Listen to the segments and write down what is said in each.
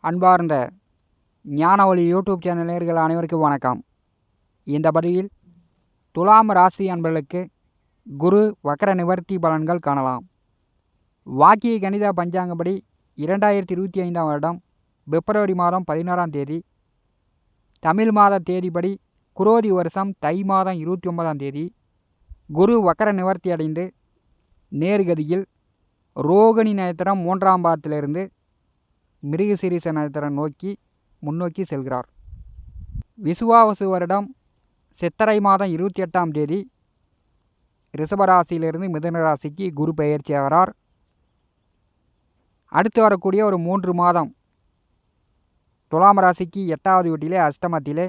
அன்பார்ந்த ஞானவழி YouTube channel நேயர்கள் அனைவருக்கும் வணக்கம். இந்த பதிவில் துலாம் ராசி அன்பர்களுக்கு குரு வக்கர நிவர்த்தி பலன்கள் காணலாம். வாக்கிய கணித பஞ்சாங்கப்படி 2025ஆம் வருடம் பிப்ரவரி மாதம் 16ஆம் தேதி, தமிழ் மாத தேதிப்படி குரோதி வருஷம் தை மாதம் 29ஆம் தேதி குரு வக்கர நிவர்த்தி அடைந்து நேர்கதியில் ரோகிணி நட்சத்திரம் 3ஆம் பாதத்திலிருந்து மிருகசீரிஷ நட்சத்திரம் முன்னோக்கி செல்கிறார். விசுவாவசு வருடம் சித்திரை மாதம் 28ஆம் தேதி ரிஷபராசியிலிருந்து மிதுன ராசிக்கு குரு பெயர்ச்சி ஆகிறார். அடுத்து வரக்கூடிய ஒரு 3 மாதம் துலாம் ராசிக்கு 8வது வீட்டிலே அஷ்டமத்திலே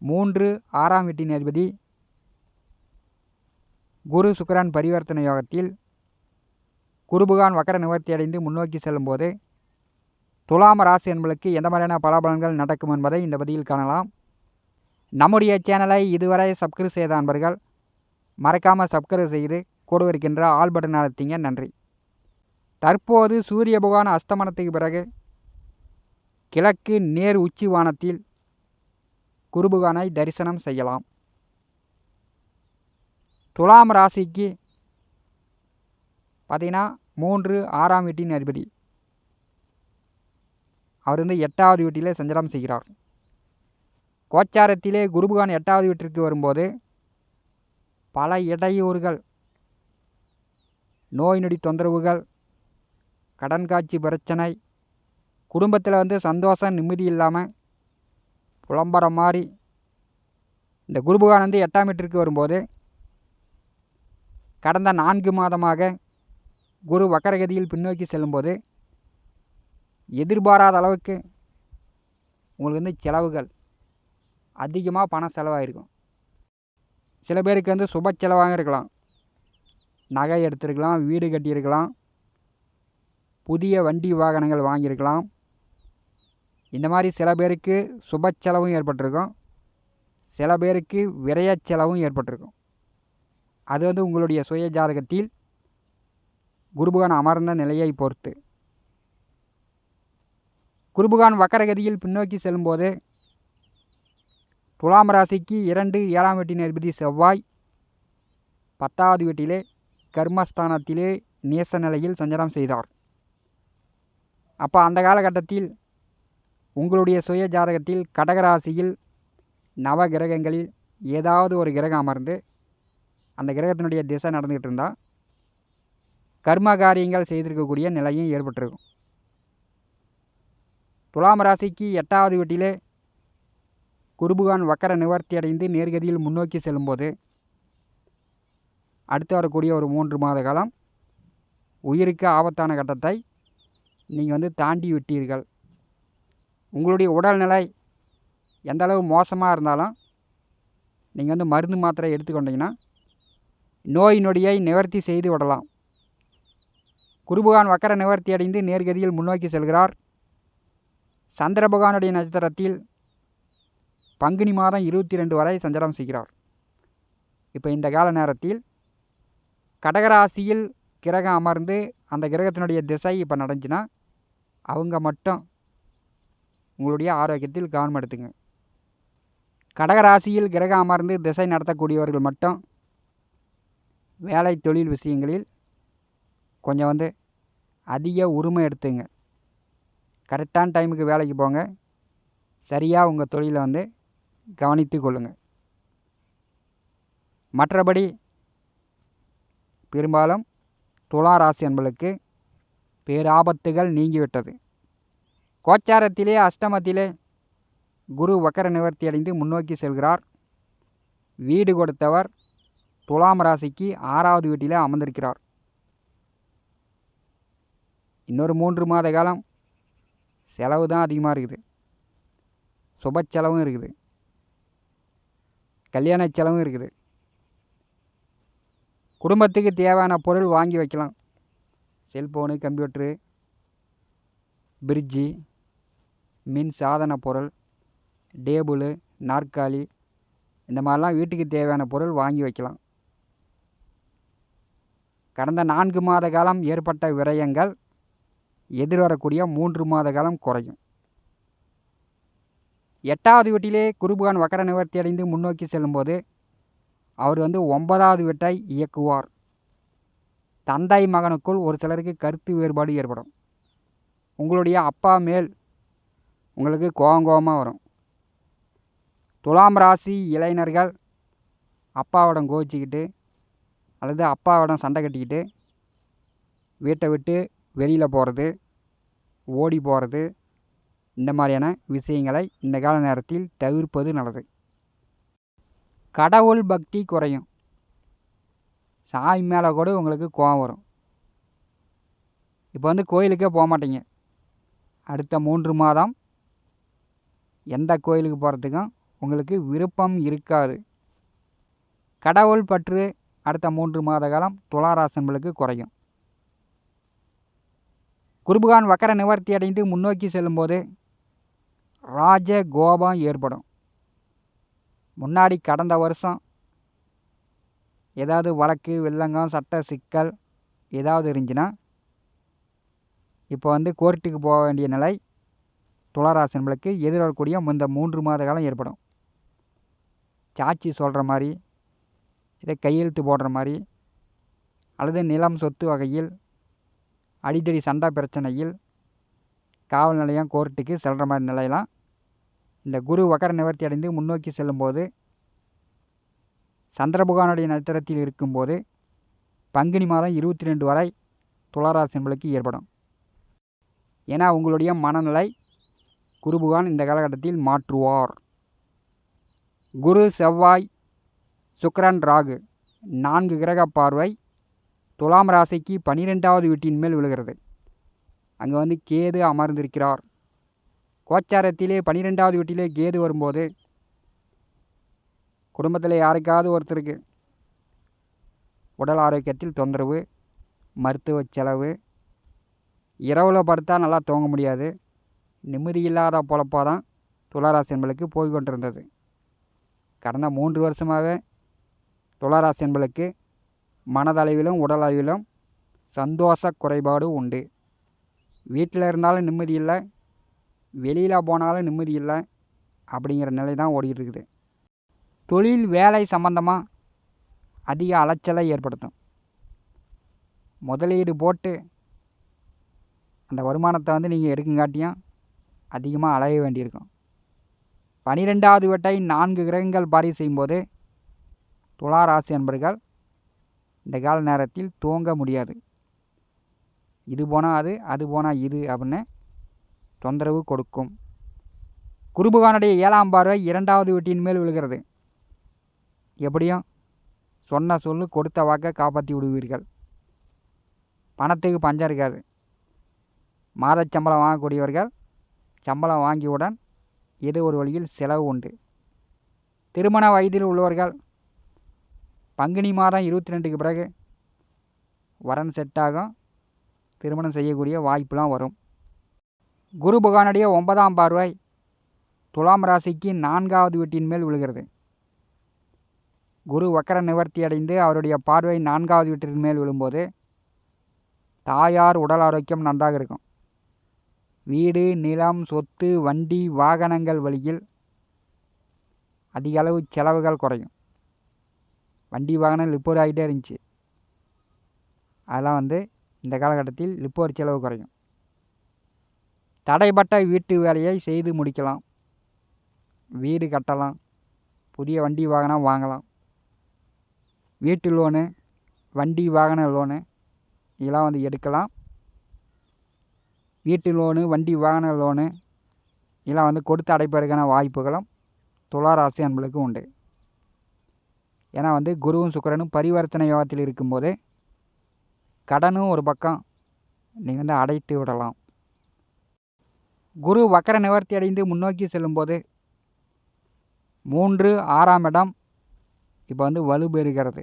3 6ஆம் வீட்டின் அதிபதி குரு சுக்கிரன் பரிவர்த்தனை யோகத்தில் குருபகான் வக்கர நிவர்த்தி அடைந்து முன்னோக்கி செல்லும்போது துலாம் ராசி என்பதற்கு எந்த மாதிரியான பலாபலன்கள் நடக்கும் என்பதை இந்த பதிவில் காணலாம். நம்முடைய சேனலை இதுவரை சப்ஸ்கிரைப் செய்த அன்பர்கள் மறக்காமல் சப்ஸ்கிரைப் செய்து கூட இருக்கின்ற ஆல் பட்டன் அழுத்திங்க. நன்றி. தற்போது சூரிய பகவான் அஸ்தமனத்துக்கு பிறகு கிழக்கு நேர் உச்சி வானத்தில் குருபகானை தரிசனம் செய்யலாம். துலாம் ராசிக்கு பார்த்தீங்கன்னா 3 6ஆம் வீட்டின் அதிபதி அவர் 8வது வீட்டிலே சஞ்சாரம் செய்கிறார். கோச்சாரத்திலே குருபகான் 8வது வீட்டிற்கு வரும்போது பல இடையூறுகள், நோய் நொடி தொந்தரவுகள், கடன் காட்சி பிரச்சனை, குடும்பத்தில் சந்தோஷம் நிம்மதி இல்லாமல் புலம்புற மாதிரி இந்த குருபகான் 8ஆம் வீட்டிற்கு வரும்போது கடந்த 4 மாதமாக குரு வக்கரகதியில் பின்னோக்கி செல்லும்போது எதிர்பாராத அளவுக்கு உங்களுக்கு செலவுகள் அதிகமாக பணம் செலவாகிருக்கும். சில பேருக்கு சுப செலவாக இருக்கலாம், நகை எடுத்திருக்கலாம், வீடு கட்டியிருக்கலாம், புதிய வண்டி வாகனங்கள் வாங்கியிருக்கலாம். இந்த மாதிரி சில பேருக்கு சுப செலவும் ஏற்பட்டிருக்கும், சில பேருக்கு விரய செலவும் ஏற்பட்டிருக்கும். அது உங்களுடைய சுய ஜாதகத்தில் குருபகான் அமர்ந்த நிலையை பொறுத்து. குருபகான் வக்கரகதியில் பின்னோக்கி செல்லும்போது துலாம் ராசிக்கு 2 7ஆம் வீட்டின் அதிபதி செவ்வாய் 10வது வீட்டிலே கர்மஸ்தானத்திலே நேச நிலையில் சஞ்சாரம் செய்தார். அப்போ அந்த காலகட்டத்தில் உங்களுடைய சுய ஜாதகத்தில் கடகராசியில் நவ கிரகங்களில் ஏதாவது ஒரு கிரகம் அமர்ந்து அந்த கிரகத்தினுடைய திசை நடந்துகிட்டு இருந்தால் கர்ம காரியங்கள் செய்திருக்கக்கூடிய நிலையும் ஏற்பட்டிருக்கும். துலாம் ராசிக்கு 8வது வீட்டிலே குருபகான் வக்கர நிவர்த்தி அடைந்து நேர்கதியில் முன்னோக்கி செல்லும்போது அடுத்து வரக்கூடிய ஒரு 3 மாத காலம் உயிருக்கு ஆபத்தான கட்டத்தை நீங்கள் தாண்டி விட்டீர்கள். உங்களுடைய உடல்நிலை எந்த அளவு மோசமாக இருந்தாலும் நீங்கள் மருந்து மாத்திரை எடுத்துக்கொண்டீங்கன்னா நோய் நொடியை நிவர்த்தி செய்து விடலாம். குருபகான் வக்கர நிவர்த்தி அடைந்து நேர்கதியில் முன்னோக்கி செல்கிறார். சந்திர பகவானுடைய நட்சத்திரத்தில் பங்குனி மாதம் 22 வரை சஞ்சாரம் செய்கிறார். இப்போ இந்த கால நேரத்தில் கடகராசியில் கிரகம் அமர்ந்து அந்த கிரகத்தினுடைய திசை இப்போ நடந்துச்சுன்னா அவங்க மட்டும் உங்களுடைய ஆரோக்கியத்தில் கவனம் எடுத்துங்க. கடகராசியில் கிரகம் அமர்ந்து திசை நடத்தக்கூடியவர்கள் மட்டும் வேலை தொழில் விஷயங்களில் கொஞ்சம் அதிக உரிமை எடுத்துங்க. கரெக்டான டைமுக்கு வேலைக்கு போங்க, சரியாக உங்கள் தொழிலை கவனித்து கொள்ளுங்கள். மற்றபடி பெரும்பாலும் துலா ராசி என்பதற்கு பேராபத்துகள் நீங்கிவிட்டது. கோச்சாரத்திலே அஷ்டமத்திலே குரு வக்கர நிவர்த்தி அடைந்து முன்னோக்கி செல்கிறார். வீடு கொடுத்தவர் துலாம் ராசிக்கு 6வது வீட்டிலே அமர்ந்திருக்கிறார். இன்னொரு 3 மாத காலம் செலவு தான் அதிகமாக இருக்குது, சுப செலவும் இருக்குது, கல்யாண செலவும் இருக்குது. குடும்பத்துக்கு தேவையான பொருள் வாங்கி வைக்கலாம். செல்ஃபோனு, கம்ப்யூட்ரு, பிரிட்ஜு, மின் சாதன பொருள், டேபிளு, நாற்காலி, இந்த மாதிரிலாம் வீட்டுக்கு தேவையான பொருள் வாங்கி வைக்கலாம். கடந்த 4 மாத காலம் ஏற்பட்ட விரயங்கள் எதிர்வரக்கூடிய 3 மாத காலம் குறையும். 8வது வீட்டிலே குருபகான் வக்கர நிவர்த்தி அடைந்து முன்னோக்கி செல்லும்போது அவர் 9வது வீட்டை இயக்குவார். தந்தை மகனுக்குள் ஒரு சிலருக்கு கருத்து வேறுபாடு ஏற்படும். உங்களுடைய அப்பா மேல் உங்களுக்கு கோவமாக வரும். துலாம் ராசி இளைஞர்கள் அப்பாவிடம் கோவிச்சிக்கிட்டு அல்லது அப்பாவிடம் சண்டை கட்டிக்கிட்டு வீட்டை விட்டு வெளியில் போகிறது, ஓடி போகிறது, இந்த மாதிரியான விஷயங்களை இந்த கால நேரத்தில் தவிர்ப்பது நல்லது. கடவுள் பக்தி குறையும். சாமி மேலே கூட உங்களுக்கு கோபம் வரும். இப்போ கோயிலுக்கே போக மாட்டீங்க. அடுத்த 3 மாதம் எந்த கோயிலுக்கு போகிறதுக்கும் உங்களுக்கு விருப்பம் இருக்காது. கடவுள் பற்று அடுத்த 3 மாத காலம் துளாராசன்களுக்கு குறையும். குருபகான் வக்கர நிவர்த்தி அடைந்து முன்னோக்கி செல்லும்போது ராஜ கோபம் ஏற்படும். முன்னாடி கடந்த வருஷம் ஏதாவது வழக்கு வில்லங்கம் சட்ட சிக்கல் ஏதாவது இருந்துச்சுன்னா இப்போ கோர்ட்டுக்கு போக வேண்டிய நிலை துளாராசன்களுக்கு எதிர்வரக்கூடிய இந்த 3 மாத காலம் ஏற்படும். சாட்சி சொல்கிற மாதிரி, இதை கையெழுத்து போடுற மாதிரி, அல்லது நிலம் சொத்து வகையில் அடிக்கடி சண்டை பிரச்சனையில் காவல் நிலையம் கோர்ட்டுக்கு செல்கிற மாதிரி நிலையெல்லாம் இந்த குரு வக்கர நிவர்த்தி அடைந்து முன்னோக்கி செல்லும்போது சந்திரபகவானுடைய நட்சத்திரத்தில் இருக்கும்போது பங்குனி மாதம் 22 வரை துளாராசினர்களுக்கு ஏற்படும். ஏன்னா உங்களுடைய மனநிலை குருபகவான் இந்த காலகட்டத்தில் மாற்றுவார். குரு செவ்வாய் சுக்கிரன் ராகு 4 கிரக பார்வை துலாம் ராசிக்கு 12வது வீட்டின் மேல் விழுகிறது. அங்கே கேது அமர்ந்திருக்கிறார். கோச்சாரத்திலே 12வது வீட்டிலே கேது வரும்போது குடும்பத்தில் யாருக்காவது ஒருத்தருக்கு உடல் ஆரோக்கியத்தில் தொந்தரவு, மருத்துவ செலவு, இரவில் படுத்தா நல்லா தூங்க முடியாது, நிம்மதி இல்லாத பொழப்பாக தான் துளாராசி என்பளுக்கு போய்கொண்டிருந்தது. கடந்த 3 வருஷமாகவே துளாராசி என்பளுக்கு மனதளவிலும் உடல் அளவிலும் சந்தோஷ குறைபாடு உண்டு. வீட்டில் இருந்தாலும் நிம்மதி இல்லை, வெளியில் போனாலும் நிம்மதி இல்லை, அப்படிங்கிற நிலை தான் ஓடிக்கிட்டு இருக்குது. தொழில் வேலை சம்பந்தமாக அதிக அலைச்சலை ஏற்படுத்தும். முதலீடு போட்டு அந்த வருமானத்தை நீங்கள் எடுக்குங்காட்டியும் அதிகமாக அலைய வேண்டியிருக்கும். 12வது வீட்டை 4 கிரகங்கள் பாரி செய்யும்போது துளாராசி என்பர்கள் இந்த கால நேரத்தில் தூங்க முடியாது. இது போனால் அது, அது போனால் இது அப்படின்னு தொந்தரவு கொடுக்கும். குருபகானுடைய 7ஆம் பார்வை 2வது வீட்டின் மேல் விழுகிறது. எப்படியும் சொன்ன சொல்லு கொடுத்த வாக்கை காப்பாற்றி விடுவீர்கள். பணத்துக்கு பஞ்சம் இருக்காது. மாத சம்பளம் வாங்கக்கூடியவர்கள் சம்பளம் வாங்கியவுடன் ஏதோ ஒரு வழியில் செலவு உண்டு. திருமண வயதில் உள்ளவர்கள் பங்குனி மாதம் 22க்கு பிறகு வரன் செட்டாகும், திருமணம் செய்யக்கூடிய வாய்ப்புலாம் வரும். குரு பகவானுடைய 9ஆம் பார்வை துலாம் ராசிக்கு 4வது வீட்டின் மேல் விழுகிறது. குரு வக்கர நிவர்த்தி அடைந்து அவருடைய பார்வை 4வது வீட்டின் மேல் விழும்போது தாயார் உடல் ஆரோக்கியம் நன்றாக இருக்கும். வீடு, நிலம், சொத்து, வண்டி, வாகனங்கள் வழியில் அதிக அளவு செலவுகள் குறையும். வண்டி வாகனம் லிப்போர் ஆகிட்டே இருந்துச்சு, அதெல்லாம் இந்த காலகட்டத்தில் லிப்போர் செலவு குறையும். தடைப்பட்ட வீட்டு வேலையை செய்து முடிக்கலாம். வீடு கட்டலாம், புதிய வண்டி வாகனம் வாங்கலாம். வீட்டு லோனு, வண்டி வாகன லோனு இதெல்லாம் எடுக்கலாம். வீட்டு லோனு, வண்டி வாகன லோனு இதெல்லாம் கொடுத்து அடைப்பதற்கான வாய்ப்புகளும் துளாராசி அன்பர்களுக்கு உண்டு. ஏன்னா குருவும் சுக்கிரனும் பரிவர்த்தனை யோகத்தில் இருக்கும்போது கடனும் ஒரு பக்கம் நீங்கள் அடைத்து விடலாம். குரு வக்கர நிவர்த்தி அடைந்து முன்னோக்கி செல்லும்போது 3, 6ஆம் இடம் இப்போ வலுப்பெறுகிறது.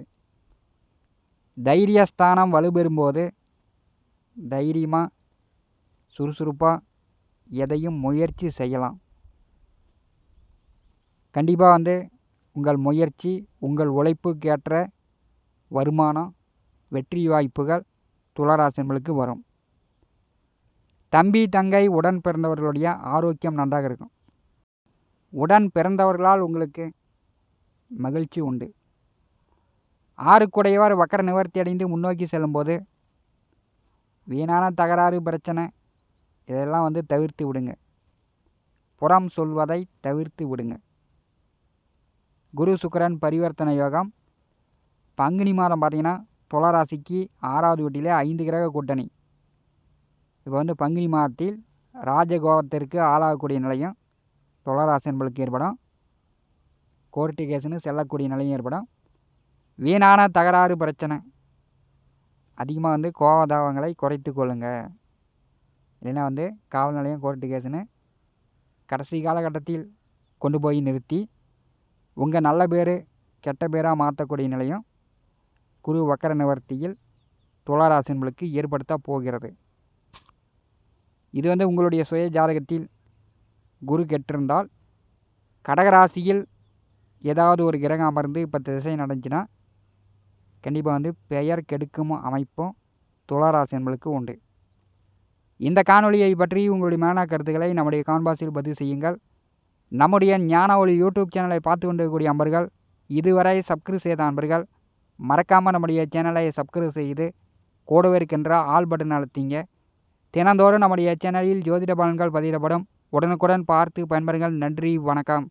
தைரியஸ்தானம் வலுப்பெறும்போது தைரியமாக சுறுசுறுப்பாக எதையும் முயற்சி செய்யலாம். கண்டிப்பாக உங்கள் முயற்சி, உங்கள் உழைப்புக்கேற்ற வருமானம், வெற்றி வாய்ப்புகள் துளாராசினர்களுக்கு வரும். தம்பி, தங்கை, உடன் பிறந்தவர்களுடைய ஆரோக்கியம் நன்றாக இருக்கும். உடன் பிறந்தவர்களால் உங்களுக்கு மகிழ்ச்சி உண்டு. 6 வக்கர நிவர்த்தி அடைந்து முன்னோக்கி செல்லும்போது வீணான தகராறு, பிரச்சனை இதெல்லாம் தவிர்த்து விடுங்க. புறம் சொல்வதை தவிர்த்து விடுங்க. குரு சுக்கிரன் பரிவர்த்தனை யோகம். பங்குனி மாதம் பார்த்தீங்கன்னா துளாராசிக்கு 6வது வீட்டிலே 5 கிரக கூட்டணி. இப்போ பங்குனி மாதத்தில் ராஜகோபத்திற்கு ஆளாகக்கூடிய நிலையும் துளாராசி என்பளுக்கு ஏற்படும். கோர்ட்டு கேஸுன்னு செல்லக்கூடிய நிலையும் ஏற்படும். வீணான தகராறு, பிரச்சனை அதிகமாக கோபதாபங்களை குறைத்து கொள்ளுங்க. இல்லைன்னா காவல் நிலையம், கோர்ட்டு கேஸுன்னு கடைசி காலகட்டத்தில் கொண்டு போய் நிறுத்தி உங்கள் நல்ல பேர் கெட்ட பேராக மாற்றக்கூடிய நிலையும் குரு வக்கர நிவர்த்தியில் துளாராசி என்பளுக்கு ஏற்படுத்த போகிறது. இது உங்களுடைய சுய ஜாதகத்தில் குரு கெட்டிருந்தால் கடகராசியில் ஏதாவது ஒரு கிரகம் அமர்ந்து இப்போ திசை நடந்துச்சுன்னா கண்டிப்பாக பெயர் கெடுக்கும் அமைப்பும் துளாராசி என்பளுக்கு உண்டு. இந்த காணொலியை பற்றி உங்களுடைய மேலான கருத்துக்களை நம்முடைய கான்பாஸில் பதிவு செய்யுங்கள். நம்முடைய ஞான ஒளி யூடியூப் சேனலை பார்த்து கொண்டிருக்கக்கூடிய அன்பர்கள், இதுவரை சப்ஸ்கிரைப் செய்த அன்பர்கள் மறக்காமல் நம்முடைய சேனலை சப்ஸ்கிரைப் செய்து கூடவே இருக்கின்ற ஆல் பட்டன் அழுத்திங்க. தினந்தோறும் நம்முடைய சேனலில் ஜோதிட பலன்கள் பதிவிடப்படும். உடனுக்குடன் பார்த்து பயன்பெறுங்கள். நன்றி, வணக்கம்.